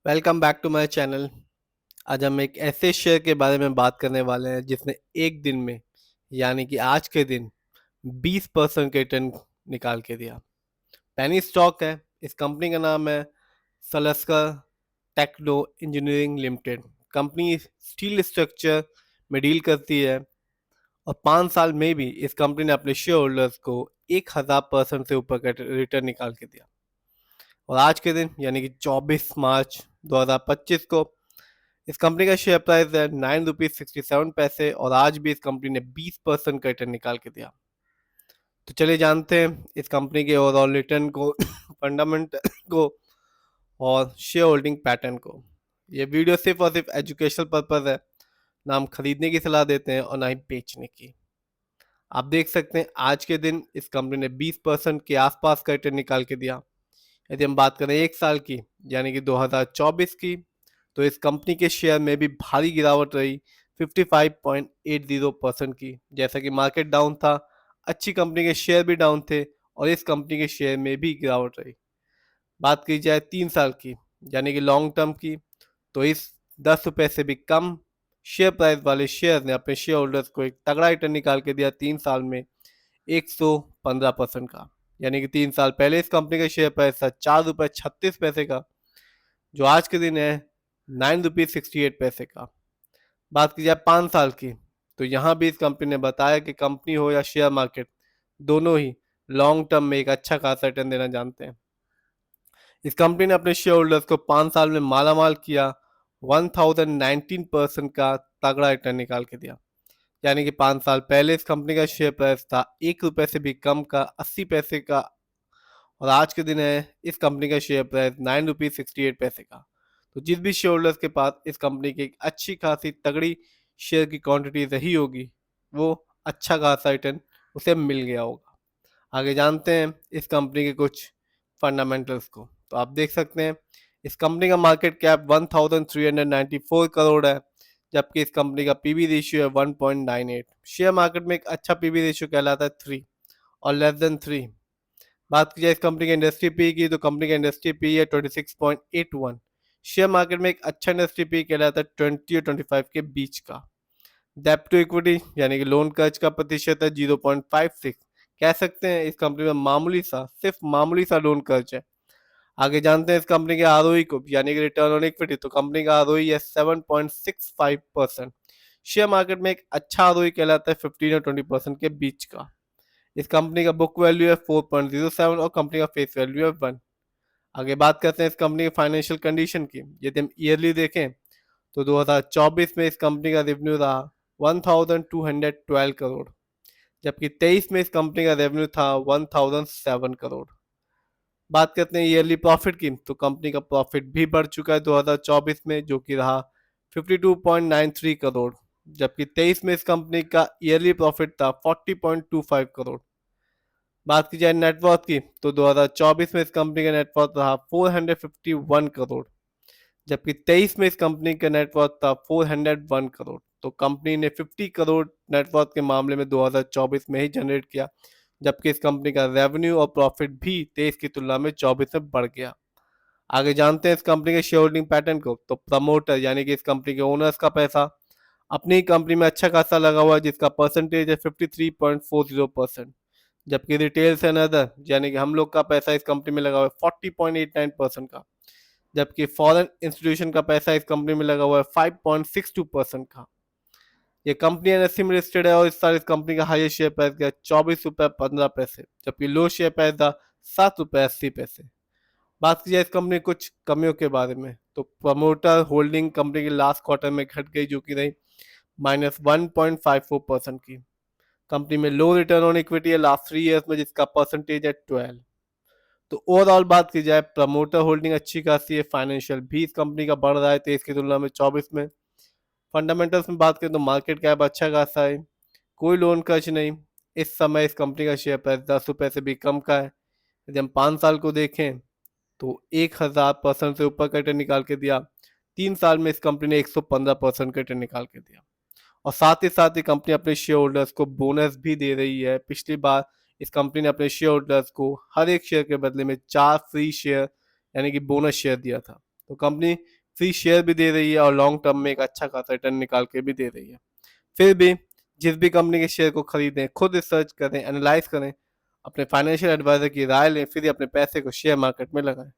Welcome back to my channel. आज हम एक ऐसे शेयर के बारे में बात करने वाले हैं जिसने एक दिन में यानी कि आज के दिन 20% के रिटर्न निकाल के दिया। पेनी स्टॉक है। इस कंपनी का नाम है Salaskar techno engineering limited. Company steel structure में डील करती है और 5 साल में भी इस कंपनी ने अपने शेयर होल्डर्स को 1000% से ऊपर का रिटर्न निकाल के दिया। और आज के दिन यानी कि 24 मार्च 2025 को इस कंपनी का शेयर प्राइस है 9 रुपीज 67 पैसे और आज भी इस कंपनी ने 20% का रिटर्न निकाल के दिया। तो चलिए जानते हैं इस कंपनी के ओवरऑल रिटर्न को फंडामेंटल को और शेयर होल्डिंग पैटर्न को। ये वीडियो सिर्फ और सिर्फ एजुकेशनल पर्पज है। ना हम खरीदने की सलाह देते हैं और ना ही बेचने की। आप देख सकते हैं आज के दिन इस कंपनी ने 20% के आसपास का रिटर्न निकाल के दिया। यदि हम बात करें एक साल की यानी कि 2024 की, तो इस कंपनी के शेयर में भी भारी गिरावट रही 55.80% की। जैसा कि मार्केट डाउन था, अच्छी कंपनी के शेयर भी डाउन थे और इस कंपनी के शेयर में भी गिरावट रही। बात की जाए 3 साल की यानी कि लॉन्ग टर्म की, तो इस 10 रुपए से भी कम शेयर प्राइस वाले शेयर ने अपने शेयर होल्डर्स को एक तगड़ा रिटर्न निकाल के दिया 3 साल में 115% का। यानी कि 3 साल पहले इस कंपनी का शेयर प्राइस था 4 रुपये 36 पैसे का, जो आज के दिन है 9 रुपीज 68 पैसे का। बात की जाए 5 साल की, तो यहाँ भी इस कंपनी ने बताया कि कंपनी हो या शेयर मार्केट, दोनों ही लॉन्ग टर्म में एक अच्छा खासा रिटर्न देना जानते हैं। इस कंपनी ने अपने शेयर होल्डर्स को 5 साल में मालामाल किया 1019% का तगड़ा रिटर्न निकाल के दिया। यानी कि 5 साल पहले इस कंपनी का शेयर प्राइस था 1 रुपए से भी कम का 80 पैसे का और आज के दिन है इस कंपनी का शेयर प्राइस 9 रुपीज 68 पैसे का। तो जिस भी शेयर होल्डर्स के पास इस कंपनी की एक अच्छी खासी तगड़ी शेयर की क्वांटिटी रही होगी, वो अच्छा खासा रिटर्न उसे मिल गया होगा। आगे जानते हैं इस कंपनी के कुछ फंडामेंटल्स को। तो आप देख सकते हैं इस कंपनी का मार्केट कैप 1394 करोड़ है, जबकि इस कंपनी का पीबी रेशियो है 1.98। शेयर मार्केट में एक अच्छा पीबी रेशियो कहलाता है 3 और लेस देन 3। बात की जाए इस कंपनी के इंडस्ट्री पी की, तो कंपनी का इंडस्ट्री पी है 26.81। शेयर मार्केट में एक अच्छा इंडस्ट्री पी कहलाता है 20 और 25 के बीच का। डेप्ट टू इक्विटी यानी कि लोन कर्ज का प्रतिशत है 0.56। कह सकते हैं इस कंपनी में मामूली सा, सिर्फ मामूली सा लोन कर्ज है। आगे जानते हैं इस कंपनी के आरओई को यानी कि रिटर्न ऑन इक्विटी, तो कंपनी का आरओई है 7.65%। शेयर मार्केट में एक अच्छा आरओई कहलाता है 15 और 20% के बीच का। इस कंपनी का बुक वैल्यू है 4.07 और कंपनी का फेस वैल्यू है 1। आगे बात करते हैं इस कंपनी के फाइनेंशियल कंडीशन की। यदि हम ईयरली देखें तो 2024 में इस कंपनी का रेवेन्यू रहा 1212 करोड़, जबकि 23 में इस कंपनी का रेवेन्यू था 1007 करोड़। बात करते हैं ईयरली प्रॉफिट की, तो कंपनी का प्रॉफिट भी बढ़ चुका है 2024 में, जो कि रहा 52.93 करोड़, जबकि 23 में इस कंपनी का ईयरली प्रॉफिट था 40.25 करोड़। बात की जाए नेटवर्थ की, तो 2024 में इस कंपनी का नेटवर्थ रहा 451 करोड़, जबकि 23 में इस कंपनी का नेटवर्थ था 401 करोड़। तो कंपनी ने 50 करोड़ नेटवर्थ के मामले में 2024 में ही जनरेट किया, जबकि इस कंपनी का रेवेन्यू और प्रॉफिट भी 23 की तुलना में 24 में बढ़ गया। आगे जानते हैं इस कंपनी के शेयर होल्डिंग पैटर्न को। तो प्रमोटर यानी कि इस कंपनी के ओनर्स का पैसा अपनी कंपनी में अच्छा खासा लगा हुआ है, जिसका परसेंटेज है 53.40%, जबकि रिटेल्स एंड अदर यानी कि हम लोग का पैसा इस कंपनी में लगा हुआ है 40.89% का, जबकि फॉरेन इंस्टीट्यूशन का पैसा इस कंपनी में लगा हुआ है 5.62% का। ये कंपनी एनएससी में लिस्टेड है और इस साल इस कंपनी का हाईएस्ट शेयर प्राइस गया 24 रुपये 15 पैसे, जबकि लो शेयर प्राइस था 7 रुपये 80 पैसे। बात की जाए इस कंपनी कुछ कमियों के बारे में, तो प्रमोटर होल्डिंग कंपनी के लास्ट क्वार्टर में घट गई, जो कि रही -1.54% की। कंपनी में लो रिटर्न ऑन इक्विटी है लास्ट 3 ईयर्स में, जिसका परसेंटेज है 12। तो ओवरऑल बात की जाए प्रमोटर होल्डिंग अच्छी खासी है, फाइनेंशियल भी इस कंपनी का बढ़ रहा है 23 की तुलना में 24 में। फंडामेंटल्स में बात करें तो मार्केट कैप अच्छा खासा है, कोई लोन कर्ज नहीं। इस समय इस कंपनी का शेयर प्राइस 10 रुपये से भी कम का है। यदि हम 5 साल को देखें तो 1000% से ऊपर का रिटर्न निकाल के दिया। 3 साल में इस कंपनी ने 115% का रिटर्न निकाल के दिया और साथ ही कंपनी अपने शेयर होल्डर्स को बोनस भी दे रही है। पिछली बार इस कंपनी ने अपने शेयर होल्डर्स को हर एक शेयर के बदले में 4 फ्री शेयर यानी कि बोनस शेयर दिया था। तो कंपनी फ्री शेयर भी दे रही है और लॉन्ग टर्म में एक अच्छा खासा रिटर्न निकाल के भी दे रही है। फिर भी जिस भी कंपनी के शेयर को खरीदें, खुद रिसर्च करें, एनालाइज करें, अपने फाइनेंशियल एडवाइजर की राय लें, फिर ही अपने पैसे को शेयर मार्केट में लगाएं।